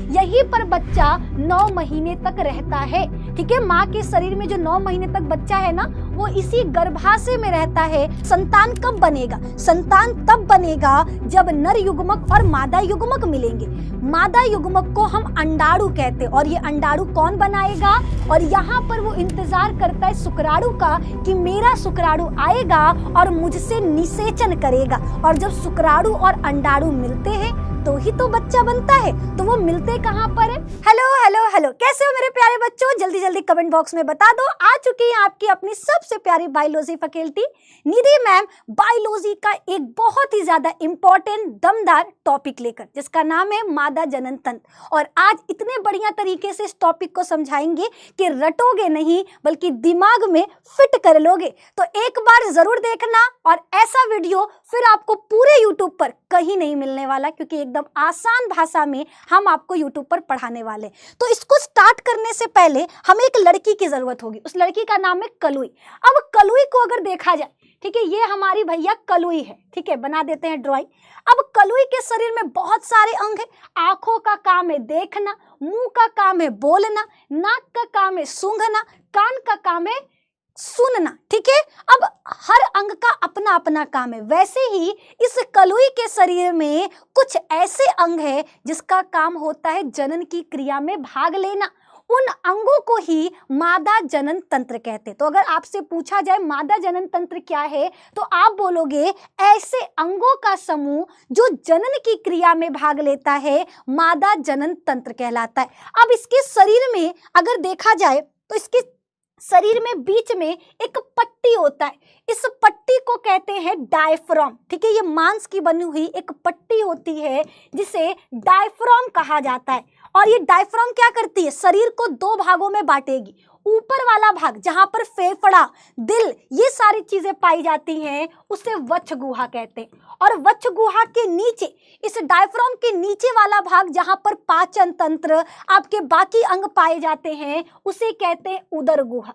यहीं पर बच्चा 9 महीने तक रहता है। ठीक है, माँ के शरीर में जो 9 महीने तक बच्चा है ना, वो इसी गर्भाशय में रहता है। संतान कब बनेगा? संतान तब बनेगा जब नर युग्मक और मादा युग्मक मिलेंगे। मादा युग्मक को हम अंडाणु कहते हैं, और ये अंडाणु कौन बनाएगा? और यहाँ पर वो इंतजार करता है शुक्राणु का कि मेरा शुक्राणु आएगा और मुझसे निषेचन करेगा। और जब शुक्राणु और अंडाणु मिलते हैं तो ही तो बच्चा बनता है। तो वो मिलते कहाँ पर है? हेलो हेलो हेलो, कैसे हो मेरे प्यारे बच्चों? जल्दी जल्दी कमेंट बॉक्स में बता दो। आ चुकी है आपकी अपनी सबसे प्यारी बायोलॉजी फैकल्टी निधि मैम, बायोलॉजी का एक बहुत ही ज्यादा इंपॉर्टेंट दमदार टॉपिक लेकर, जिसका नाम है मादा जनन तंत्र। और आज इतने बढ़िया तरीके से इस टॉपिक को समझाएंगे कि रटोगे नहीं बल्कि दिमाग में फिट कर लोगे। तो एक बार जरूर देखना, और ऐसा वीडियो फिर आपको पूरे यूट्यूब पर कहीं नहीं मिलने वाला, क्योंकि एकदम आसान भाषा में हम आपको यूट्यूब पर पढ़ाने वाले। तो इसको स्टार्ट करने से पहले हमें एक लड़की की जरूरत होगी। उस लड़की का नाम है कलुई। अब कलुई को अगर देखा जाए, ठीक है, ये हमारी भैया कलुई है। ठीक है, बना देते हैं ड्राइंग। अब कलुई के शरीर में बहुत सारे अंग है। आंखों का काम है देखना, मुंह का काम है बोलना, नाक का काम है सूंघना, कान का काम है सुनना। ठीक है, अब हर अंग का अपना अपना काम है। वैसे ही इस कलुई के शरीर में कुछ ऐसे अंग है जिसका काम होता है जनन की क्रिया में भाग लेना। उन अंगों को ही मादा जनन तंत्र कहते हैं। तो अगर आपसे पूछा जाए मादा जनन तंत्र क्या है, तो आप बोलोगे ऐसे अंगों का समूह जो जनन की क्रिया में भाग लेता है, मादा जनन तंत्र कहलाता है। अब इसके शरीर में अगर देखा जाए तो इसके शरीर में बीच में एक पट्टी होता है। इस पट्टी को कहते हैं डायफ्राम। ठीक है, ये मांस की बनी हुई एक पट्टी होती है जिसे डायफ्राम कहा जाता है। और ये डायफ्राम क्या करती है? शरीर को 2 भागों में बांटेगी। ऊपर वाला भाग जहां पर फेफड़ा, दिल, ये सारी चीजें पाई जाती हैं, उसे वक्ष गुहा कहते हैं। और वक्ष गुहा के नीचे, इस डायफ्राम के नीचे वाला भाग जहां पर पाचन तंत्र, आपके बाकी अंग पाए जाते हैं, उसे कहते हैं उदर गुहा।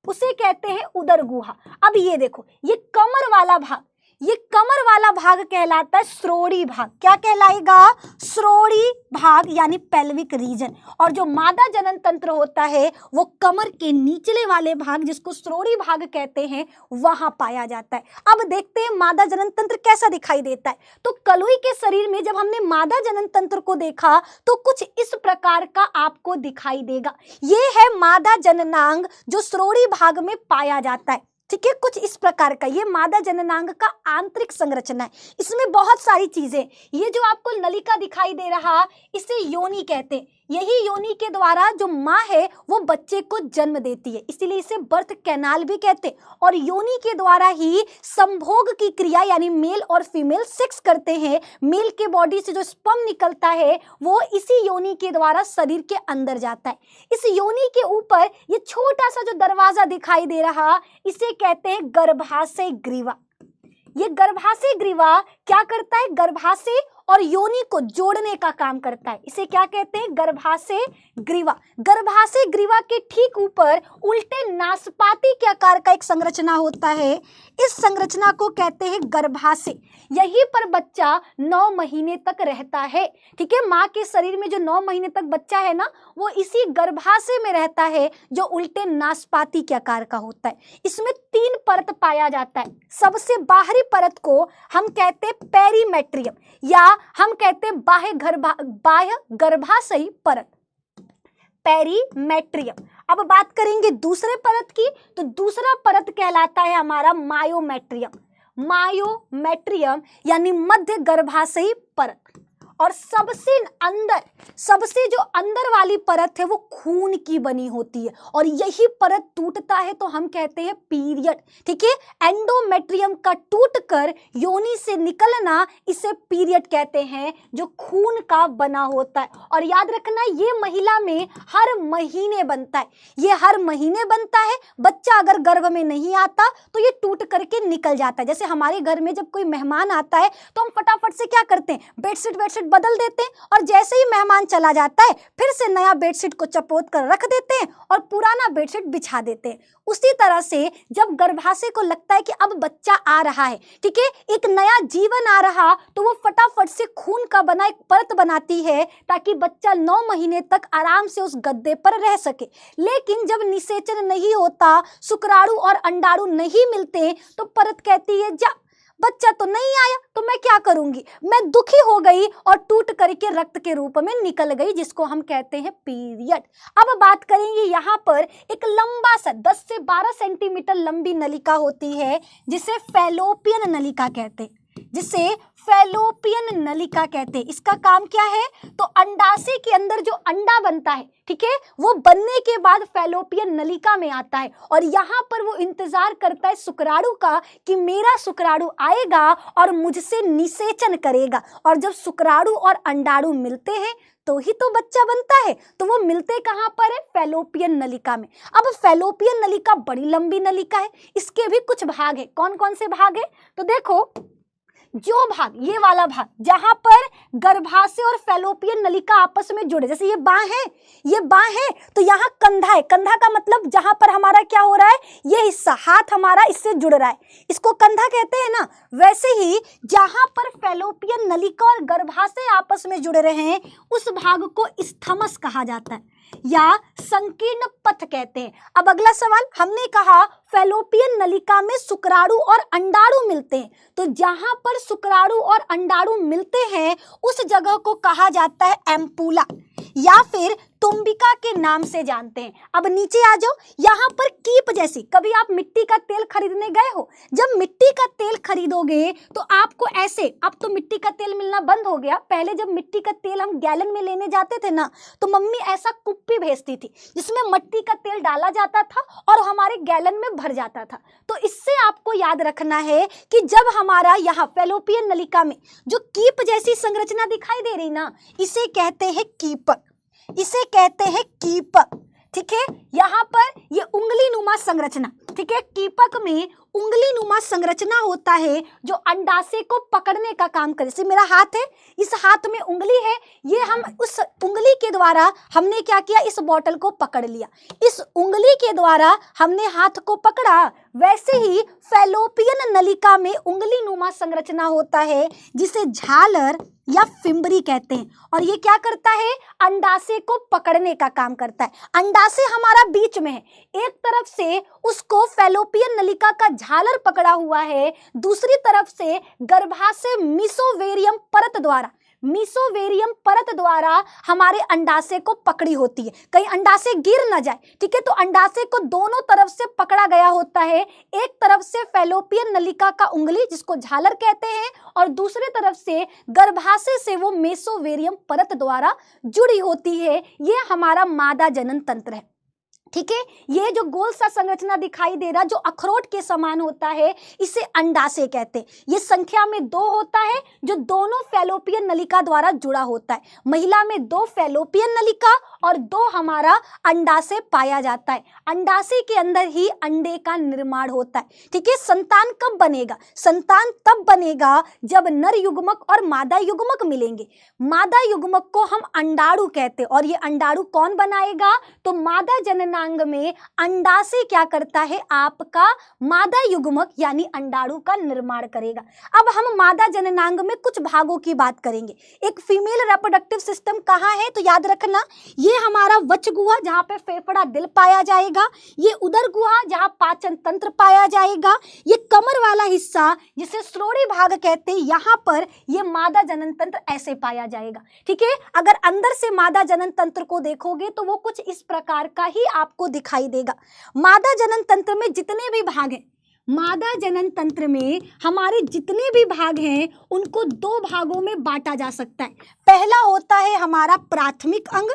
उसे कहते हैं उदर गुहा। अब ये देखो, ये कमर वाला भाग, ये कमर वाला भाग कहलाता है श्रोणि भाग। क्या कहलाएगा? श्रोणि भाग, यानी पेल्विक रीजन। और जो मादा जनन तंत्र होता है वो कमर के निचले वाले भाग, जिसको श्रोणि भाग कहते हैं, वहां पाया जाता है। अब देखते हैं मादा जनन तंत्र कैसा दिखाई देता है। तो कलुई के शरीर में जब हमने मादा जनन तंत्र को देखा तो कुछ इस प्रकार का आपको दिखाई देगा। ये है मादा जननांग जो श्रोणि भाग में पाया जाता है। ठीक है, कुछ इस प्रकार का ये मादा जननांग का आंतरिक संरचना है। इसमें बहुत सारी चीजें, ये जो आपको नलिका दिखाई दे रहा, इसे योनि कहते हैं। यही योनि के द्वारा जो माँ है वो बच्चे को जन्म देती है, इसीलिए इसे बर्थ कैनाल भी कहते हैं। और योनि के द्वारा ही संभोग की क्रिया, यानी मेल और फीमेल सेक्स करते हैं। मेल के बॉडी से जो स्पर्म निकलता है वो इसी योनि के द्वारा शरीर के अंदर जाता है। इस योनि के ऊपर ये छोटा सा जो दरवाजा दिखाई दे रहा, इसे कहते हैं गर्भाशय ग्रीवा। ये गर्भाशय ग्रीवा क्या करता है? गर्भाशय और योनि को जोड़ने का काम करता है। इसे क्या कहते हैं? गर्भाशय ग्रीवा। गर्भाशय ग्रीवा के ठीक ऊपर उल्टे नाशपाती के आकार का एक संरचना होता है। इस संरचना को कहते हैं गर्भाशय। यहीं पर बच्चा 9 महीने तक रहता है। ठीक है, माँ के शरीर में जो 9 महीने तक बच्चा है ना, वो इसी गर्भाशय में रहता है जो उल्टे नाशपाती के आकार का होता है। इसमें 3 परत पाया जाता है। सबसे बाहरी परत को हम कहते हैं पेरीमेट्रियम, या हम कहते हैं बाह्य गर्भाशयी परत, पेरीमेट्रियम। अब बात करेंगे दूसरे परत की, तो दूसरा परत कहलाता है हमारा मायोमेट्रियम। मायोमेट्रियम यानी मध्य गर्भाशयी परत। और सबसे जो अंदर वाली परत है वो खून की बनी होती है, और यही परत टूटता है तो हम कहते हैं पीरियड। ठीक है, एंडोमेट्रियम का टूटकर योनि से निकलना, इसे पीरियड कहते हैं, जो खून का बना होता है। और याद रखना, ये महिला में हर महीने बनता है। ये हर महीने बनता है। बच्चा अगर गर्भ में नहीं आता तो ये टूट करके निकल जाता है। जैसे हमारे घर में जब कोई मेहमान आता है तो हम फटाफट से क्या करते हैं? बेडशीट बदल देते हैं और जैसे ही मेहमान चला जाता है फिर से नया बेडशीट को चपोत कर रख देते हैं और पुराना बेडशीट बिछा देते हैं। उसी तरह से जब गर्भाशय को लगता है कि अब बच्चा आ रहा है, ठीक है, एक नया जीवन आ रहा, तो वो फटाफट से खून का बना एक परत बनाती है ताकि बच्चा 9 महीने तक आराम से उस गद्दे पर रह सके। लेकिन जब निषेचन नहीं होता, शुक्राणु और अंडाणु नहीं मिलते, तो परत कहती है जा, बच्चा तो नहीं आया तो मैं क्या करूंगी। मैं दुखी हो गई और टूट करके रक्त के रूप में निकल गई, जिसको हम कहते हैं पीरियड। अब बात करेंगे यहाँ पर एक लंबा सा 10 से 12 सेंटीमीटर लंबी नलिका होती है जिसे फैलोपियन नलिका कहते हैं, जिसे फैलोपियन नलिका कहते हैं। इसका काम क्या है, तो अंडाशय के अंदर जो अंडा बनता है, ठीक है, वो बनने के बाद फैलोपियन नलिका में आता है और यहाँ पर वो इंतजार करता है शुक्राणु का कि मेरा शुक्राणु आएगा और मुझसे निषेचन करेगा। और जब शुक्राणु और अंडाणु मिलते हैं तो ही तो बच्चा बनता है। तो वो मिलते कहाँ पर है, फैलोपियन नलिका में। अब फैलोपियन नलिका बड़ी लंबी नलिका है, इसके भी कुछ भाग है। कौन कौन से भाग है, तो देखो, जो भाग, ये वाला भाग जहां पर गर्भाशय और फैलोपियन नलिका आपस में जुड़े, जैसे ये बांह है, ये बांह है, तो यहाँ कंधा है। कंधा का मतलब जहां पर हमारा क्या हो रहा है, ये हिस्सा हाथ हमारा इससे जुड़ रहा है, इसको कंधा कहते हैं ना। वैसे ही जहां पर फैलोपियन नलिका और गर्भाशय आपस में जुड़ रहे हैं उस भाग को स्थमस कहा जाता है या संकीर्ण पथ कहते हैं। अब अगला सवाल, हमने कहा फैलोपियन नलिका में शुक्राणु और अंडाणु मिलते हैं, तो जहां पर शुक्राणु और अंडाणु मिलते हैं उस जगह को कहा जाता है एम्पूला या फिर तुम्बिका के नाम से जानते हैं। अब नीचे आ जाओ, यहाँ पर कीप जैसी, कभी आप मिट्टी का तेल खरीदने गए हो, जब मिट्टी का तेल खरीदोगे तो आपको ऐसे, अब तो मिट्टी का तेल मिलना बंद हो गया, पहले जब मिट्टी का तेल हम गैलन में लेने जाते थे ना, तो मम्मी ऐसा कुप्पी भेजती थी जिसमें मिट्टी का तेल डाला जाता था और हमारे गैलन में भर जाता था। तो इससे आपको याद रखना है कि जब हमारा यहाँ फैलोपियन नलिका में जो कीप जैसी संरचना दिखाई दे रही ना, इसे कहते हैं कीपक, इसे कहते हैं कीपक, ठीक है। यहाँ पर ये उंगली नुमा संरचना, ठीक है, कीपक में उंगली नुमा संरचना होता है जो अंडाशय को पकड़ने का काम करे। जैसे मेरा हाथ है, इस हाथ में उंगली है, ये हम उस उंगली के द्वारा हमने क्या किया, इस बोतल को पकड़ लिया, इस उंगली के द्वारा हमने हाथ को पकड़ा। वैसे ही फैलोपियन नलिका में उंगली नुमा संरचना होता है जिसे झालर या फिम्बरी कहते हैं और ये क्या करता है, अंडाशय को पकड़ने का काम करता है। अंडाशय हमारा बीच में है, एक तरफ से उसको फैलोपियन नलिका का झालर पकड़ा हुआ है, दूसरी तरफ से गर्भाशय मीसोवेरियम परत द्वारा, मीसोवेरियम परत द्वारा हमारे अंडाशय को पकड़ी होती है, कहीं अंडाशय गिर ना जाए, ठीक है। तो अंडाशय को दोनों तरफ से पकड़ा गया होता है, एक तरफ से फैलोपियन नलिका का उंगली जिसको झालर कहते हैं और दूसरी तरफ से गर्भाशय से वो मेसोवेरियम परत द्वारा जुड़ी होती है। ये हमारा मादा जनन तंत्र है, ठीक है। ये जो गोल सा संरचना दिखाई दे रहा जो अखरोट के समान होता है इसे अंडाशय कहते हैं। ये संख्या में 2 होता है जो दोनों फैलोपियन नलिका द्वारा जुड़ा होता है। महिला में 2 फैलोपियन नलिका और 2 हमारा अंडाशय पाया जाता है। अंडाशय के अंदर ही अंडे का निर्माण होता है, ठीक है। संतान कब बनेगा, संतान तब बनेगा जब नर युग्मक और मादा युग्मक मिलेंगे। मादा युग्मक को हम अंडाणु कहते हैं और ये अंडाणु कौन बनाएगा, तो मादा जननांग में अंडाशय क्या करता है, आपका मादा युग्मक यानी अंडाणु का निर्माण करेगा। अब हम मादा जननांग में कुछ भागों की बात करेंगे। एक फीमेल रिप्रोडक्टिव सिस्टम कहाँ है, तो याद रखना ये हमारा वच गुहा जहाँ पे फेफड़ा दिल पाया जाएगा, ये उदर गुहा जहाँ पाचन तंत्र पाया जाएगा, ये कमर वाला हिस्सा जिसे श्रोणि भाग कहते हैं, यहाँ पर ये मादा जनन तंत्र ऐसे पाया जाएगा, ठीक है। अगर अंदर से मादा जनन तंत्र को देखोगे तो वो कुछ इस प्रकार का ही आपको दिखाई देगा। मादा जनन तंत्र में जितने भी भाग हैं, मादा जनन तंत्र में हमारे जितने भी भाग हैं उनको 2 भागों में बांटा जा सकता है। पहला होता है हमारा प्राथमिक अंग,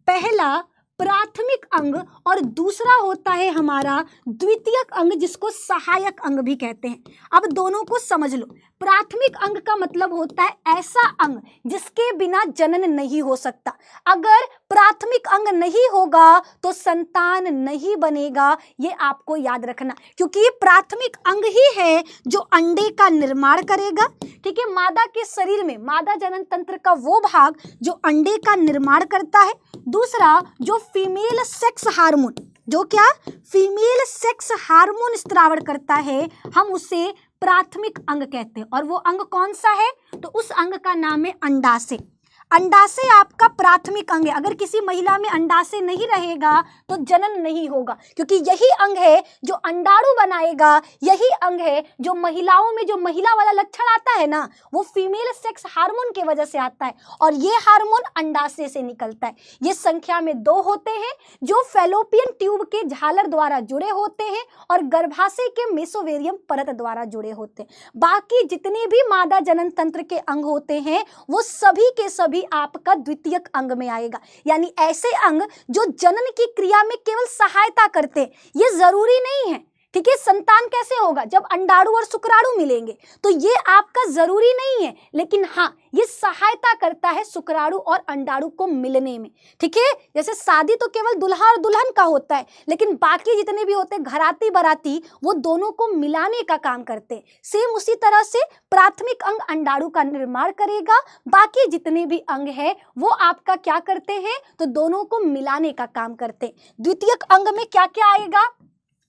पहला प्राथमिक अंग, और दूसरा होता है हमारा द्वितीयक अंग जिसको सहायक अंग भी कहते हैं। अब दोनों को समझ लो। प्राथमिक अंग का मतलब होता है ऐसा अंग जिसके बिना जनन नहीं हो सकता। अगर प्राथमिक अंग नहीं होगा तो संतान नहीं बनेगा, ये आपको याद रखना, क्योंकि ये प्राथमिक अंग ही है जो अंडे का निर्माण करेगा। ठीक है, मादा के शरीर में मादा जनन तंत्र का वो भाग जो अंडे का निर्माण करता है। दूसरा, जो फीमेल सेक्स हार्मोन, जो क्या फीमेल सेक्स हार्मोन स्त्रावण करता है, हम उसे प्राथमिक अंग कहते हैं। और वो अंग कौन सा है? तो उस अंग का नाम है अंडाशय। अंडाशय आपका प्राथमिक अंग है। अगर किसी महिला में अंडाशय नहीं रहेगा तो जनन नहीं होगा, क्योंकि यही अंग है जो अंडाणु बनाएगा, यही अंग है जो महिलाओं में जो महिला वाला लक्षण आता है ना, वो फीमेल सेक्स हार्मोन की वजह से आता है, और ये हार्मोन अंडाशय से निकलता है। ये संख्या में 2 होते हैं जो फैलोपियन ट्यूब के झालर द्वारा जुड़े होते हैं और गर्भाशय के मेसोवेरियम परत द्वारा जुड़े होते हैं। बाकी जितने भी मादा जनन तंत्र के अंग होते हैं वो सभी के सभी आपका द्वितीयक अंग में आएगा, यानी ऐसे अंग जो जनन की क्रिया में केवल सहायता करते हैं। ये जरूरी नहीं है, ठीक है, संतान कैसे होगा जब अंडाणु और शुक्राणु मिलेंगे, तो ये आपका जरूरी नहीं है, लेकिन हाँ ये सहायता करता है शुक्राणु और अंडाणु को मिलने में। ठीक है, जैसे शादी तो केवल दूल्हा और दुल्हन का होता है, लेकिन बाकी जितने भी होते हैं घराती बाराती, वो दोनों को मिलाने का काम करते हैं। सेम उसी तरह से प्राथमिक अंग अंडाणु का निर्माण करेगा, बाकी जितने भी अंग है वो आपका क्या करते हैं, तो दोनों को मिलाने का काम करते हैं। द्वितीयक अंग में क्या क्या आएगा?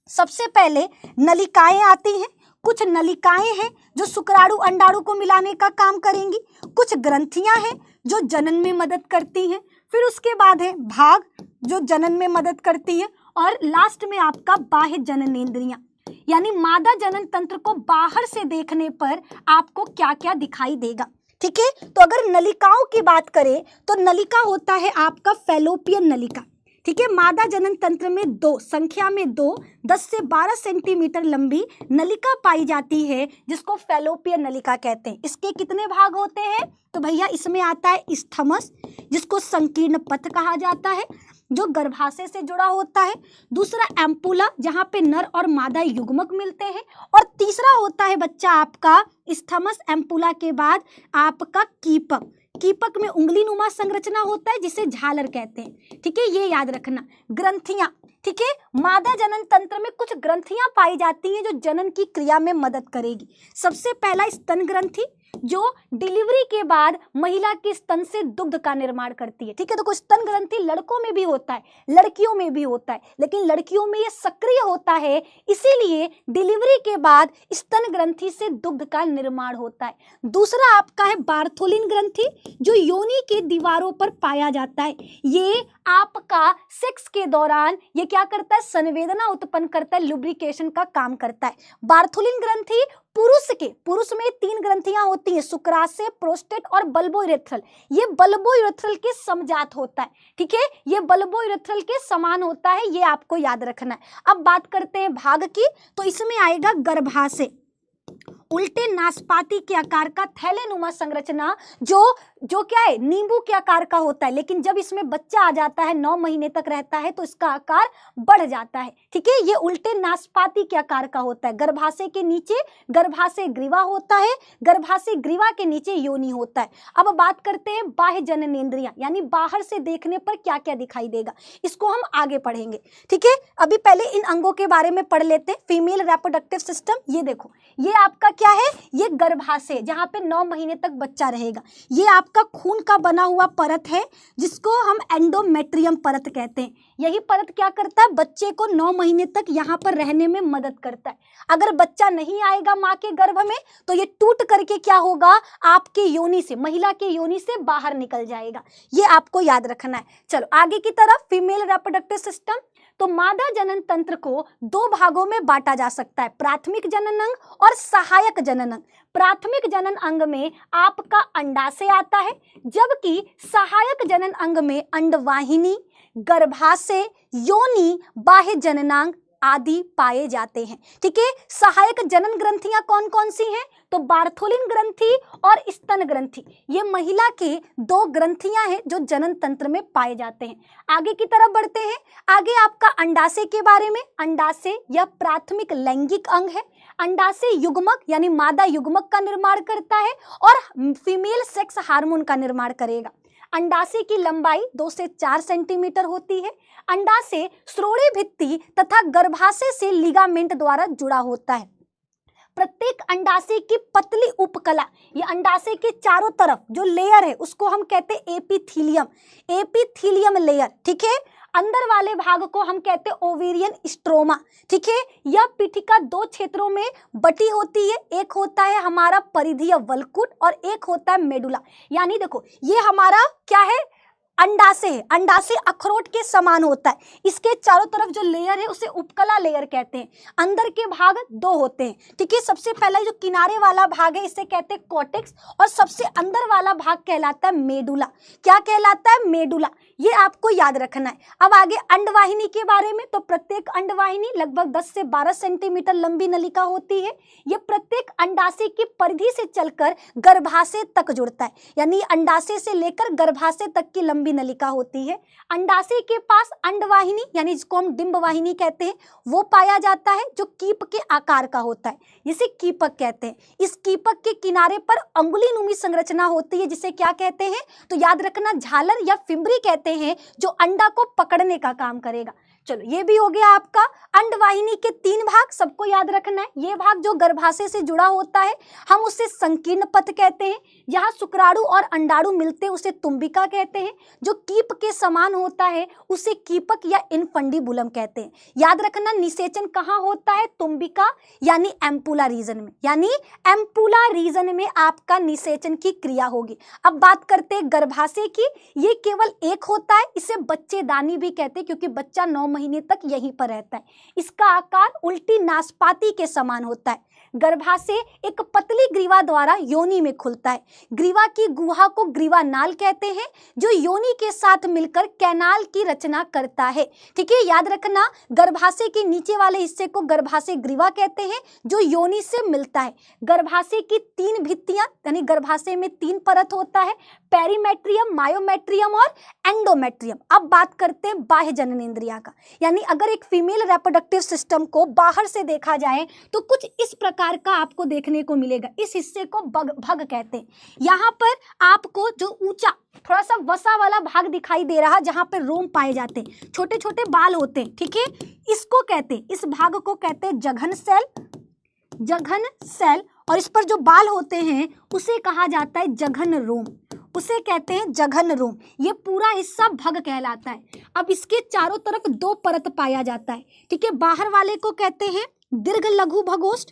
सबसे पहले नलिकाएं आती हैं। कुछ नलिकाएं हैं जो शुक्राणु अंडाणु को मिलाने का काम करेंगी। कुछ ग्रंथियां हैं जो जनन में मदद करती हैं। फिर उसके बाद है भाग जो जनन में मदद करती है, और लास्ट में आपका बाह्य जननेंद्रियां, यानी मादा जनन तंत्र को बाहर से देखने पर आपको क्या क्या दिखाई देगा। ठीक है, तो अगर नलिकाओं की बात करें तो नलिका होता है आपका फैलोपियन नलिका। ठीक है, मादा जनन तंत्र में 2, संख्या में 2, 10 से 12 सेंटीमीटर लंबी नलिका पाई जाती है जिसको फैलोपियन नलिका कहते हैं। इसके कितने भाग होते हैं? तो भैया इसमें आता है स्थमस, जिसको संकीर्ण पथ कहा जाता है, जो गर्भाशय से जुड़ा होता है। दूसरा एम्पुला, जहाँ पे नर और मादा युग्मक मिलते हैं। और तीसरा होता है बच्चा आपका स्थमस एम्पुला के बाद आपका कीपक। कीपक में उंगली नुमा संरचना होता है जिसे झालर कहते हैं। ठीक है, ये याद रखना। ग्रंथियां, ठीक है, मादा जनन तंत्र में कुछ ग्रंथियां पाई जाती हैं जो जनन की क्रिया में मदद करेगी। सबसे पहला स्तन ग्रंथि, जो डिलीवरी के बाद महिला के स्तन से दुग्ध का निर्माण करती है। ठीक है, तो कुछ स्तन ग्रंथि लड़कों में भी होता है, लड़कियों में भी होता है, लेकिन लड़कियों में ये सक्रिय होता है, इसीलिए डिलीवरी के बाद स्तन ग्रंथि से दुग्ध का निर्माण होता है। दूसरा आपका है बार्थोलिन ग्रंथि, जो योनि के दीवारों पर पाया जाता है। ये आपका सेक्स के दौरान ये क्या करता है? संवेदना उत्पन्न करता है, लुब्रिकेशन का काम करता है। बार्थोलिन ग्रंथि पुरुष में 3 ग्रंथियां होती हैं, शुक्राशय, प्रोस्टेट और बल्बोइरेथ्रल। ये बल्बोइरेथ्रल के समजात होता है। ठीक है, ये बल्बोइरेथ्रल के समान होता है, ये आपको याद रखना है। अब बात करते हैं भाग की, तो इसमें आएगा गर्भाशय, उल्टे नाशपाती के आकार का थैलेनुमा संरचना, जो क्या है? नींबू के आकार का होता है, लेकिन जब इसमें बच्चा आ जाता है 9 महीने तक रहता है तो इसका आकार बढ़ जाता है। ठीक है, ये उल्टे नाशपाती के आकार का होता है। गर्भाशय के नीचे गर्भाशय ग्रीवा होता है, गर्भाशय ग्रीवा के नीचे योनि होता है। अब बात करते हैं बाह्य जननेंद्रियां, यानी बाहर से देखने पर क्या क्या दिखाई देगा, इसको हम आगे पढ़ेंगे। ठीक है, अभी पहले इन अंगों के बारे में पढ़ लेते हैं। फीमेल रिप्रोडक्टिव सिस्टम, ये देखो, ये आपका क्या है? ये गर्भाशय, जहां पे 9 महीने तक बच्चा रहेगा। ये आपका खून का बना हुआ परत है जिसको हम एंडोमेट्रियम परत कहते हैं। यही परत क्या करता है? बच्चे को 9 महीने तक यहाँ पर रहने में मदद करता है। अगर बच्चा नहीं आएगा माँ के गर्भ में तो ये टूट करके क्या होगा? आपके योनि से, महिला के योनि से बाहर निकल जाएगा। ये आपको याद रखना है। चलो आगे की तरफ, फीमेल रिप्रोडक्टिव सिस्टम। तो मादा जनन तंत्र को 2 भागों में बांटा जा सकता है, प्राथमिक जनन अंग और सहायक जनन अंग। प्राथमिक जनन अंग में आपका अंडाशय आता है, जबकि सहायक जनन अंग में अंडवाहिनी, गर्भाशय, योनि, बाह्य जननांग आदि पाए जाते हैं। ठीक है, सहायक जनन ग्रंथियां कौन कौन सी हैं? तो बार्थोलिन ग्रंथि और स्तन ग्रंथि, ये महिला के 2 ग्रंथियां हैं जो जनन तंत्र में पाए जाते हैं। आगे की तरफ बढ़ते हैं। आगे आपका अंडाशय के बारे में। अंडाशय यह प्राथमिक लैंगिक अंग है। अंडाशय युग्मक यानी मादा युग्मक का निर्माण करता है और फीमेल सेक्स हार्मोन का निर्माण करेगा। अंडाशय की लंबाई 2 से 4 सेंटीमीटर होती है। अंडाशय श्रोणि भित्ति तथा गर्भाशय से लिगामेंट द्वारा जुड़ा होता है। प्रत्येक अंडाशय की पतली उपकला, ये अंडाशय के चारों तरफ जो लेयर है उसको हम कहते हैं एपिथीलियम, एपिथीलियम लेयर। ठीक है, अंदर वाले भाग को हम कहते हैं ओवेरियन स्ट्रोमा। ठीक है, यह पीठिका 2 क्षेत्रों में बटी होती है। एक होता है हमारा परिधीय वल्कुट और एक होता है मेडुला। यानी देखो, ये हमारा क्या है? अंडाशय है। अंडाशय अखरोट के समान होता है। इसके चारों तरफ जो लेयर है उसे उपकला लेयर कहते हैं। अंदर के भाग 2 होते हैं। ठीक है, सबसे पहला जो किनारे वाला भाग है इसे कहते हैं कॉर्टेक्स और सबसे अंदर वाला भाग कहलाता है मेडुला। क्या कहलाता है? मेडुला। ये आपको याद रखना है। अब आगे अंडवाहिनी के बारे में। तो प्रत्येक अंडवाहिनी लगभग 10 से 12 सेंटीमीटर लंबी नलिका होती है। ये प्रत्येक अंडाशय की परिधि से चलकर गर्भाशय तक जुड़ता है, यानी अंडाशय से लेकर गर्भाशय तक की लंबी नलिका होती है। अंडाशय के पास अंडवाहिनी यानी जिसको हम डिंब वाहिनी कहते हैं वो पाया जाता है, जो कीप के आकार का होता है, जिसे कीपक कहते हैं। इस कीपक के किनारे पर अंगुलीनुमी संरचना होती है, जिसे क्या कहते हैं? तो याद रखना, झालर या फिम्बरी कहते हैं, जो अंडा को पकड़ने का काम करेगा। चलो, ये भी हो गया आपका अंडवाहिनी के 3 भाग, सबको याद रखना है। ये भाग जो गर्भाशय से जुड़ा होता है हम उसे संकीर्ण पथ कहते हैं। जहाँ शुक्राणु और अंडाणु मिलते हैं उसे तुम्बिका कहते हैं। जो कीप के समान होता है उसे कीपक या इनफंडिबुलम कहते हैं। याद रखना, निषेचन कहाँ होता है? तुम्बिका यानी एम्पुला रीजन में, यानी एम्पुला रीजन में आपका निषेचन की क्रिया होगी। अब बात करते हैं गर्भाशय की। ये केवल एक होता है, इसे बच्चेदानी भी कहते हैं क्योंकि बच्चा 9 महीने तक यहीं पर रहता है। इसका आकार उल्टी नाशपाती के समान होता है। गर्भाशय एक पतली ग्रीवा द्वारा योनि में खुलता है। ग्रीवा की गुहा को ग्रीवा नाल कहते हैं, जो योनि के साथ मिलकर कैनाल की रचना करता है। ठीक है, याद रखना, गर्भाशय के नीचे वाले हिस्से को गर्भाशय ग्रीवा कहते हैं, जो योनि से मिलता है। गर्भाशय की 3 भित्तियां, यानी गर्भाशय में 3 परत होता है, पेरीमेट्रियम, मायोमेट्रियम और एंडोमेट्रियम। अब बात करते हैं बाह्य जननेंद्रिया का, यानी अगर एक फीमेल रिप्रोडक्टिव सिस्टम को बाहर से देखा जाए तो कुछ इस प्रकार का आपको देखने को मिलेगा। इस हिस्से को भग कहते हैं। यहाँ पर आपको जो ऊंचा थोड़ा सा वसा वाला भाग दिखाई दे रहा, जहाँ पर रोम पाए जाते हैं, छोटे छोटे बाल होते हैं। ठीक है, इसको कहते हैं, इस भाग को कहते हैं जघन सेल, जघन सेल। और इस पर जो बाल होते हैं उसे कहा जाता है जघन रोम, उसे कहते हैं जघन रोम। ये पूरा हिस्सा भग कहलाता है। अब इसके चारों तरफ 2 परत पाया जाता है। ठीक है, बाहर वाले को कहते हैं दीर्घ लघु भगोष्ठ,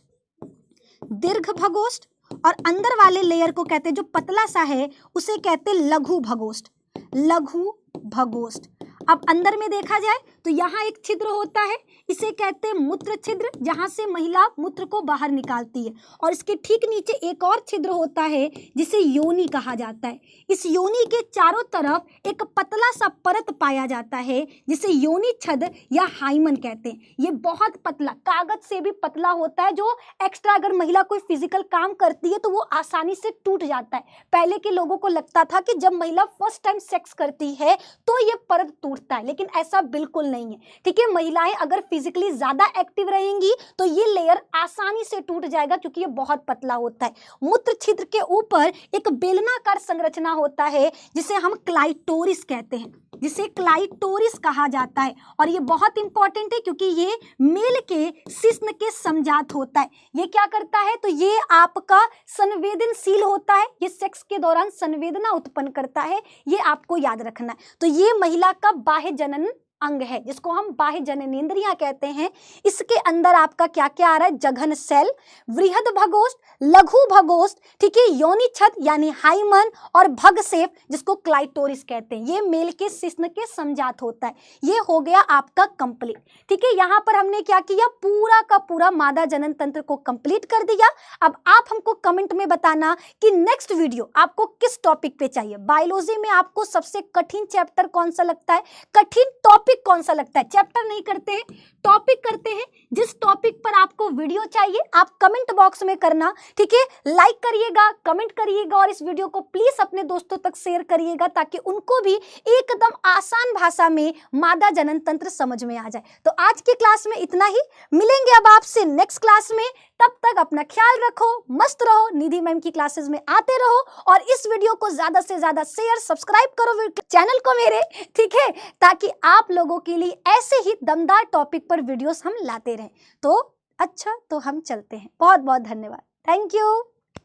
दीर्घ भगोष्ठ, और अंदर वाले लेयर को कहते हैं जो पतला सा है उसे कहते हैं लघु भगोष्ठ, लघु भगोष्ठ। अब अंदर में देखा जाए तो यहाँ एक छिद्र होता है, इसे कहते हैं मूत्र छिद्र, जहाँ से महिला मूत्र को बाहर निकालती है। और इसके ठीक नीचे एक और छिद्र होता है जिसे योनि कहा जाता है। इस योनि के चारों तरफ एक पतला सा परत पाया जाता है जिसे योनि छद्र या हाइमन कहते हैं। ये बहुत पतला, कागज से भी पतला होता है, जो एक्स्ट्रा अगर महिला कोई फिजिकल काम करती है तो वो आसानी से टूट जाता है। पहले के लोगों को लगता था कि जब महिला फर्स्ट टाइम सेक्स करती है तो ये परत टूटता है, लेकिन ऐसा बिल्कुल नहीं है। ठीक है, महिलाएं अगर फिजिकली ज्यादा एक्टिव रहेंगी तो ये लेयर आसानी से टूट जाएगा क्योंकि ये बहुत पतला होता है। मूत्र छिद्र के ऊपर एक बेलनाकार संरचना होता है जिसे हम क्लाइटोरिस कहते हैं, जिसे क्लाइटोरिस कहा जाता है। और ये बहुत इंपॉर्टेंट है क्योंकि ये मेल के शिश्न के समजात होता है। ये क्या करता है? तो ये आपका संवेदनशील होता है, ये सेक्स के दौरान संवेदना उत्पन्न करता है, ये आपको याद रखना है। तो ये महिला का बाह्य जनन अंग है जिसको हम बाह्य जननेंद्रियां कहते हैं। इसके अंदर आपका क्या क्या आ रहा है? जघन सेल, वृहद भगोष्ठ, लघु भगोष्ठ, ठीक है, योनि छद्र यानी हाइमन, और भग सेफ जिसको क्लाइटोरिस कहते हैं। ये मेल के शिश्न के समजात होता है। ये हो गया आपका कंप्लीट। ठीक है, यहाँ पर हमने क्या किया? पूरा का पूरा मादा जनन तंत्र को कंप्लीट कर दिया। अब आप हमको कमेंट में बताना कि नेक्स्ट वीडियो आपको किस टॉपिक पे चाहिए। बायोलॉजी में आपको सबसे कठिन चैप्टर कौन सा लगता है, कठिन टॉपिक टॉपिक कौन सा लगता है, चैप्टर नहीं करते हैं, टॉपिक करते हैं। जिस टॉपिक पर आपको वीडियो चाहिए आप कमेंट बॉक्स में करना, ठीक है। लाइक करिएगा, कमेंट करिएगा और इस वीडियो को प्लीज अपने दोस्तों तक शेयर करिएगा ताकि उनको भी एकदम आसान भाषा में मादा जनन तंत्र समझ में आ जाए। तो आज की क्लास में इतना ही, मिलेंगे अब आपसे नेक्स्ट क्लास में। तब तक अपना ख्याल रखो, मस्त रहो, निधि मैम की क्लासेस में आते रहो और इस वीडियो को ज्यादा से ज्यादा शेयर सब्सक्राइब करो चैनल को मेरे, ठीक है, ताकि आप लोगों के लिए ऐसे ही दमदार टॉपिक पर वीडियोस हम लाते रहें। तो अच्छा, तो हम चलते हैं। बहुत बहुत धन्यवाद, थैंक यू।